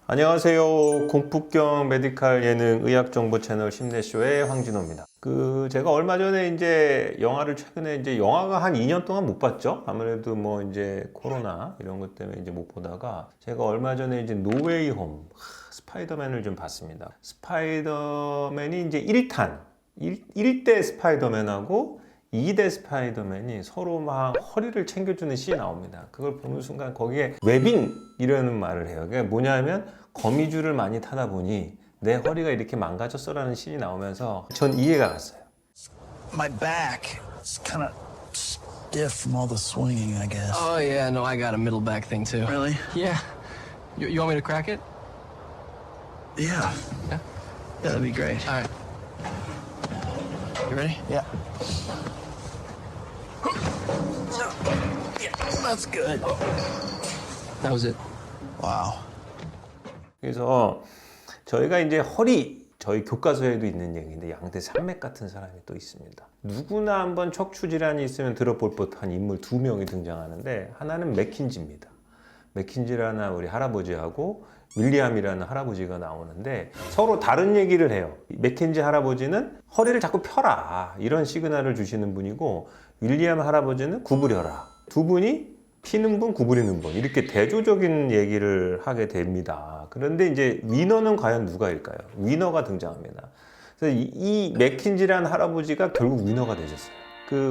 안녕하세요. 공포경 메디칼 예능 의학 정보 채널 심내쇼의 황진호입니다. 제가 얼마 전에 이제 영화를 최근에 이제 영화가 한 2년 동안 못 봤죠. 아무래도 뭐 이제 코로나 이런 것 때문에 이제 못 보다가 제가 얼마 전에 이제 노웨이 홈 스파이더맨을 좀 봤습니다. 스파이더맨이 이제 1탄 1대 스파이더맨하고 2대 스파이더맨이 서로 막 허리를 챙겨주는 씬이 나옵니다. 그걸 보는 순간 거기에 웨빙이라는 말을 해요. 그게 뭐냐면 거미줄을 많이 타다 보니 내 허리가 이렇게 망가졌어라는 씬이 나오면서 전 이해가 갔어요. My back is kind of stiff from all the swinging, I guess. Oh, yeah, no, I got a middle back thing too. Really? Yeah. You want me to crack it? Yeah. Yeah? Yeah, that'd be great. All right. You ready? Yeah. That's good. That was it. Wow. 그래서 저희가 이제 저희 교과서에도 있는 얘기인데 양대 산맥 같은 사람이 또 있습니다. 누구나 한번 척추 질환이 있으면 들어볼 법한 인물 두 명이 등장하는데 하나는 맥킨지입니다. 맥킨지라는 우리 할아버지하고 윌리엄이라는 할아버지가 나오는데 서로 다른 얘기를 해요. 맥킨지 할아버지는 허리를 자꾸 펴라 이런 시그널을 주시는 분이고 윌리엄 할아버지는 구부려라. 두 분이 피는 분, 구부리는 분 이렇게 대조적인 얘기를 하게 됩니다. 그런데 이제 위너는 과연 누가일까요? 위너가 등장합니다. 그래서 이 맥킨지라는 할아버지가 결국 위너가 되셨어요.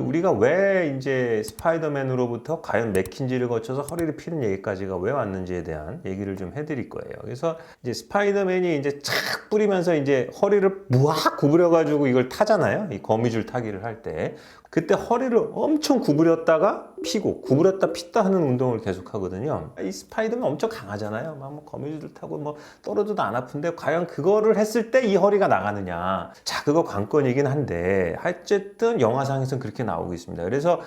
우리가 왜 이제 스파이더맨으로부터 과연 맥킨지를 거쳐서 허리를 피는 얘기까지가 왜 왔는지에 대한 얘기를 좀 해드릴 거예요. 그래서 이제 스파이더맨이 이제 착 뿌리면서 이제 허리를 무악 구부려가지고 이걸 타잖아요. 이 거미줄 타기를 할 때. 그때 허리를 엄청 구부렸다가 피고 구부렸다 pis다 하는 운동을 계속 하거든요. 이 스파이더맨 엄청 강하잖아요. 막 뭐 거미줄 타고 뭐 떨어져도 안 아픈데 과연 그거를 했을 때 이 허리가 나가느냐. 자, 그거 관건이긴 한데 어쨌든 영화상에서는 그렇게 나오고 있습니다. 그래서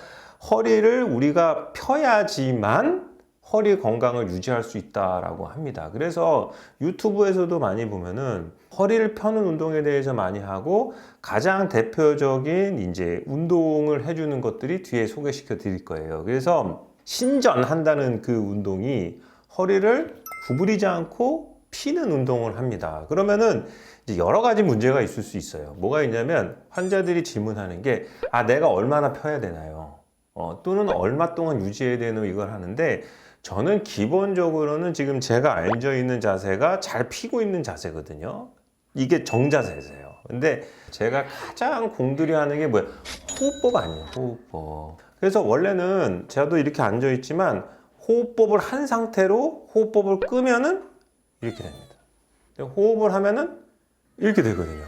허리를 우리가 펴야지만 허리 건강을 유지할 수 있다라고 합니다. 그래서 유튜브에서도 많이 보면은 허리를 펴는 운동에 대해서 많이 하고 가장 대표적인 이제 운동을 해주는 것들이 뒤에 소개시켜 드릴 거예요. 그래서 신전한다는 그 운동이 허리를 구부리지 않고 피는 운동을 합니다. 그러면은 이제 여러 가지 문제가 있을 수 있어요. 뭐가 있냐면 환자들이 질문하는 게 내가 얼마나 펴야 되나요? 또는 얼마 동안 유지해야 되노 이걸 하는데 저는 기본적으로는 지금 제가 앉아 있는 자세가 잘 피고 있는 자세거든요. 이게 정자세세요. 근데 제가 가장 공들여 하는 게 뭐예요? 호흡법 아니에요, 호흡법. 그래서 원래는 저도 이렇게 앉아 있지만 호흡법을 한 상태로 호흡법을 끄면은 이렇게 됩니다. 호흡을 하면은 이렇게 되거든요.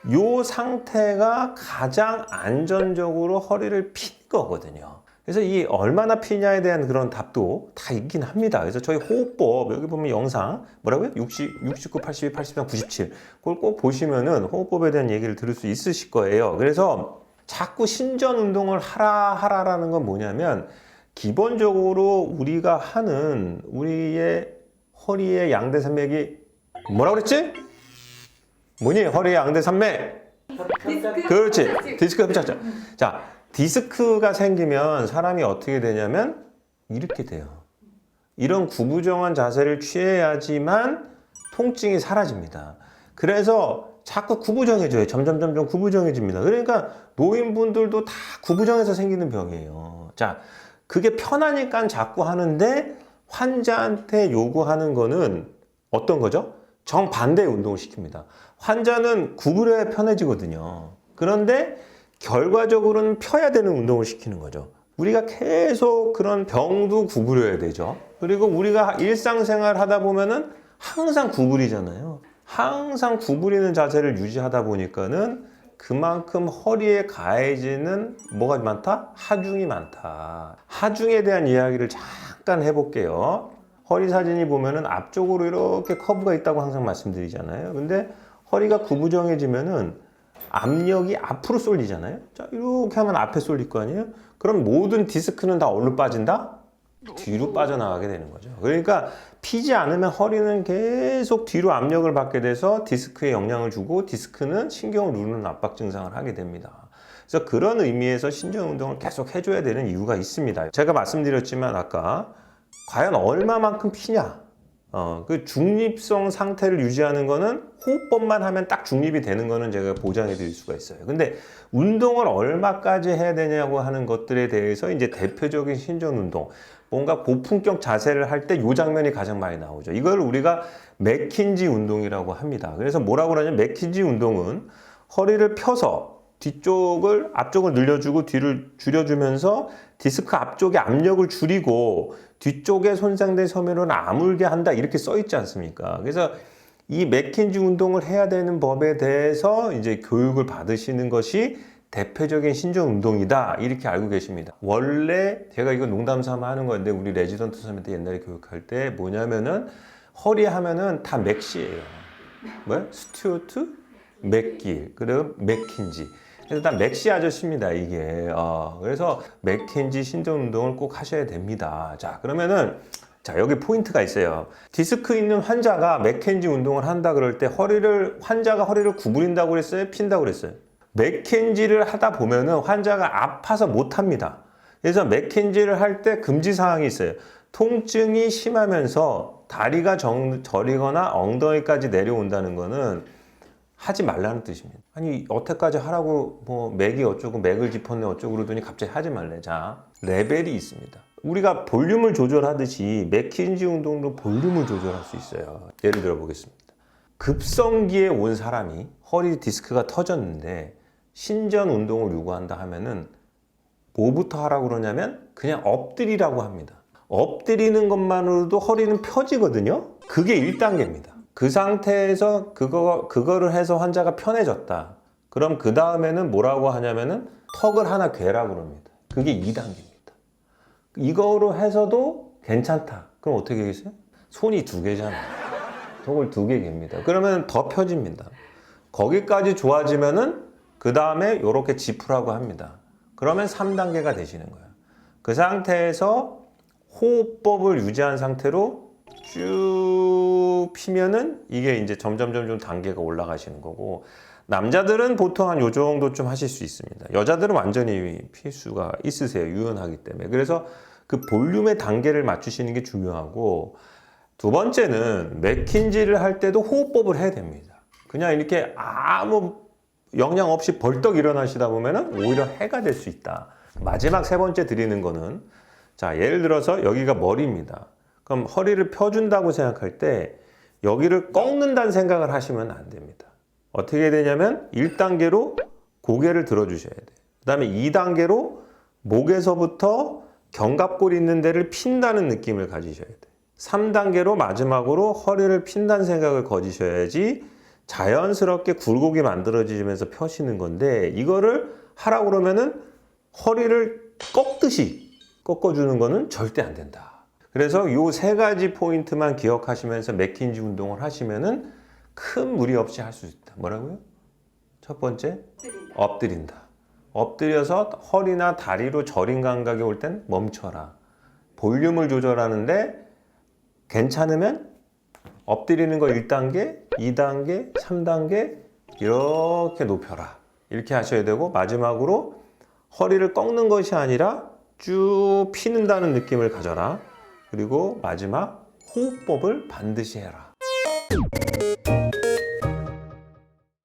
이 상태가 가장 안전적으로 허리를 핀 거거든요. 그래서 이 얼마나 피냐에 대한 그런 답도 다 있긴 합니다. 그래서 저희 호흡법 여기 보면 영상 뭐라고요? 69, 82, 83, 97 그걸 꼭 보시면은 호흡법에 대한 얘기를 들을 수 있으실 거예요. 그래서 자꾸 신전 운동을 하라라는 건 뭐냐면 기본적으로 우리가 하는 우리의 허리의 양대 산맥이 뭐라고 그랬지? 뭐니? 허리의 양대 산맥. 그렇지. 디스크 협착증. 자, 디스크가 생기면 사람이 어떻게 되냐면 이렇게 돼요. 이런 구부정한 자세를 취해야지만 통증이 사라집니다. 그래서 자꾸 구부정해져요. 점점 구부정해집니다. 그러니까 노인분들도 다 구부정해서 생기는 병이에요. 자, 그게 편하니까 자꾸 하는데 환자한테 요구하는 거는 어떤 거죠? 정반대의 운동을 시킵니다. 환자는 구부려야 편해지거든요. 그런데 결과적으로는 펴야 되는 운동을 시키는 거죠. 우리가 계속 그런 병도 구부려야 되죠. 그리고 우리가 일상생활 하다 보면은 항상 구부리잖아요. 항상 구부리는 자세를 유지하다 보니까는 그만큼 허리에 가해지는 뭐가 많다? 하중이 많다. 하중에 대한 이야기를 잠깐 해볼게요. 허리 사진이 보면은 앞쪽으로 이렇게 커브가 있다고 항상 말씀드리잖아요. 근데 허리가 구부정해지면은 압력이 앞으로 쏠리잖아요. 자, 이렇게 하면 앞에 쏠릴 거 아니에요? 그럼 모든 디스크는 다 어디로 빠진다? 뒤로 빠져나가게 되는 거죠. 그러니까 피지 않으면 허리는 계속 뒤로 압력을 받게 돼서 디스크에 영향을 주고 디스크는 신경을 누르는 압박 증상을 하게 됩니다. 그래서 그런 의미에서 신전 운동을 계속 해줘야 되는 이유가 있습니다. 제가 말씀드렸지만 아까 과연 얼마만큼 피냐? 그 중립성 상태를 유지하는 거는 호흡법만 하면 딱 중립이 되는 거는 제가 보장해 드릴 수가 있어요. 근데 운동을 얼마까지 해야 되냐고 하는 것들에 대해서 이제 대표적인 신전 운동, 뭔가 고품격 자세를 할 때 이 장면이 가장 많이 나오죠. 이걸 우리가 맥킨지 운동이라고 합니다. 그래서 뭐라고 그러냐면 맥킨지 운동은 허리를 펴서 뒤쪽을 앞쪽을 늘려주고 뒤를 줄여주면서 디스크 앞쪽의 압력을 줄이고 뒤쪽에 손상된 섬유를 아물게 한다 이렇게 써 있지 않습니까? 그래서 이 맥킨지 운동을 해야 되는 법에 대해서 이제 교육을 받으시는 것이 대표적인 신전 운동이다 이렇게 알고 계십니다. 원래 제가 이거 농담 삼아 하는 건데 우리 레지던트 선생님한테 옛날에 교육할 때 뭐냐면은 허리 하면은 다 맥시예요. 뭐야? 스튜어트, 맥길, 그리고 맥킨지. 그래서 다 맥시 아저씨입니다 이게. 그래서 맥킨지 신전 운동을 꼭 하셔야 됩니다. 자 그러면은 자 여기 포인트가 있어요. 디스크 있는 환자가 맥켄지 운동을 한다 그럴 때 환자가 허리를 구부린다고 그랬어요? 핀다고 그랬어요? 맥켄지를 하다 보면은 환자가 아파서 못 합니다. 그래서 맥켄지를 할 때 금지 사항이 있어요. 통증이 심하면서 다리가 저리거나 엉덩이까지 내려온다는 거는 하지 말라는 뜻입니다. 아니 여태까지 하라고 뭐 맥이 어쩌고 맥을 짚었네 어쩌고 그러더니 갑자기 하지 말래. 자 레벨이 있습니다. 우리가 볼륨을 조절하듯이 맥킨지 운동도 볼륨을 조절할 수 있어요. 예를 들어 보겠습니다. 급성기에 온 사람이 허리 디스크가 터졌는데 신전 운동을 요구한다 하면은 뭐부터 하라고 그러냐면 그냥 엎드리라고 합니다. 엎드리는 것만으로도 허리는 펴지거든요. 그게 1단계입니다. 그 상태에서 그거를 해서 환자가 편해졌다. 그럼 그 다음에는 뭐라고 하냐면은 턱을 하나 괴라고 그럽니다. 그게 2단계입니다. 이거로 해서도 괜찮다. 그럼 어떻게 되겠어요? 손이 2개잖아요. 턱을 2개 갭니다. 그러면 더 펴집니다. 거기까지 좋아지면은 그 다음에 이렇게 짚으라고 합니다. 그러면 3단계가 되시는 거예요. 그 상태에서 호흡법을 유지한 상태로 쭉 피면은 이게 이제 점점 단계가 올라가시는 거고 남자들은 보통 한 요 정도 좀 하실 수 있습니다. 여자들은 완전히 필 수가 있으세요. 유연하기 때문에. 그래서 그 볼륨의 단계를 맞추시는 게 중요하고 두 번째는 맥킨지를 할 때도 호흡법을 해야 됩니다. 그냥 이렇게 아무 영향 없이 벌떡 일어나시다 보면은 오히려 해가 될 수 있다. 마지막 3번째 드리는 거는 자 예를 들어서 여기가 머리입니다. 그럼 허리를 펴준다고 생각할 때 여기를 꺾는다는 생각을 하시면 안 됩니다. 어떻게 되냐면 1단계로 고개를 들어주셔야 돼요. 그 다음에 2단계로 목에서부터 견갑골 있는 데를 핀다는 느낌을 가지셔야 돼요. 3단계로 마지막으로 허리를 핀다는 생각을 가지셔야지 자연스럽게 굴곡이 만들어지면서 펴시는 건데 이거를 하라고 그러면은 허리를 꺾듯이 꺾어주는 거는 절대 안 된다. 그래서 요 3가지 포인트만 기억하시면서 맥킨지 운동을 하시면은 큰 무리 없이 할 수 있다. 뭐라고요? 첫 번째, 엎드린다. 엎드려서 허리나 다리로 저림 감각이 올 땐 멈춰라. 볼륨을 조절하는데 괜찮으면 엎드리는 거 1단계, 2단계, 3단계 이렇게 높여라. 이렇게 하셔야 되고 마지막으로 허리를 꺾는 것이 아니라 쭉 피는다는 느낌을 가져라. 그리고 마지막 호흡법을 반드시 해라.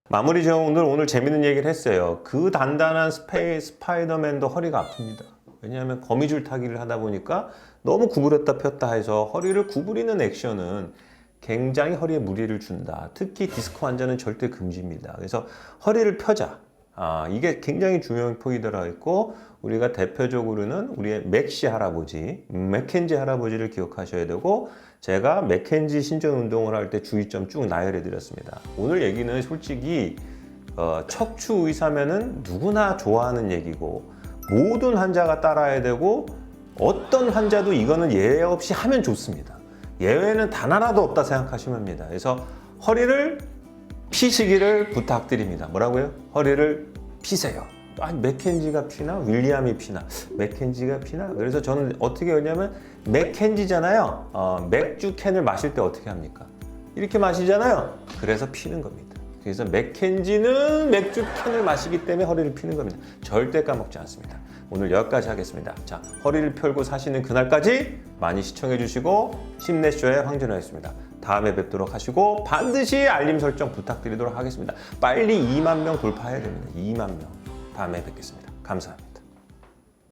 마무리 제공들 오늘 재밌는 얘기를 했어요. 그 단단한 스파이더맨도 허리가 아픕니다. 왜냐하면 거미줄 타기를 하다 보니까 너무 구부렸다 폈다 해서 허리를 구부리는 액션은 굉장히 허리에 무리를 준다. 특히 디스크 환자는 절대 금지입니다. 그래서 허리를 펴자. 이게 굉장히 중요한 포인트라 있고 우리가 대표적으로는 우리의 맥시 할아버지, 맥켄지 할아버지를 기억하셔야 되고 제가 맥켄지 신전 운동을 할 때 주의점 쭉 나열해 드렸습니다. 오늘 얘기는 솔직히 척추 의사면은 누구나 좋아하는 얘기고 모든 환자가 따라야 되고 어떤 환자도 이거는 예외 없이 하면 좋습니다. 예외는 단 하나도 없다 생각하시면 합니다. 그래서 허리를 피시기를 부탁드립니다. 뭐라고요? 허리를 피세요. 맥켄지가 피나 윌리엄이 피나 맥켄지가 피나. 그래서 저는 어떻게 하냐면 맥켄지잖아요. 맥주 캔을 마실 때 어떻게 합니까? 이렇게 마시잖아요. 그래서 피는 겁니다. 그래서 맥켄지는 맥주 캔을 마시기 때문에 허리를 피는 겁니다. 절대 까먹지 않습니다. 오늘 여기까지 하겠습니다. 자, 허리를 펴고 사시는 그날까지 많이 시청해 주시고 힘내쇼의 황진호였습니다. 다음에 뵙도록 하시고 반드시 알림 설정 부탁드리도록 하겠습니다. 빨리 2만 명 돌파해야 됩니다. 2만 명. 다음에 뵙겠습니다. 감사합니다.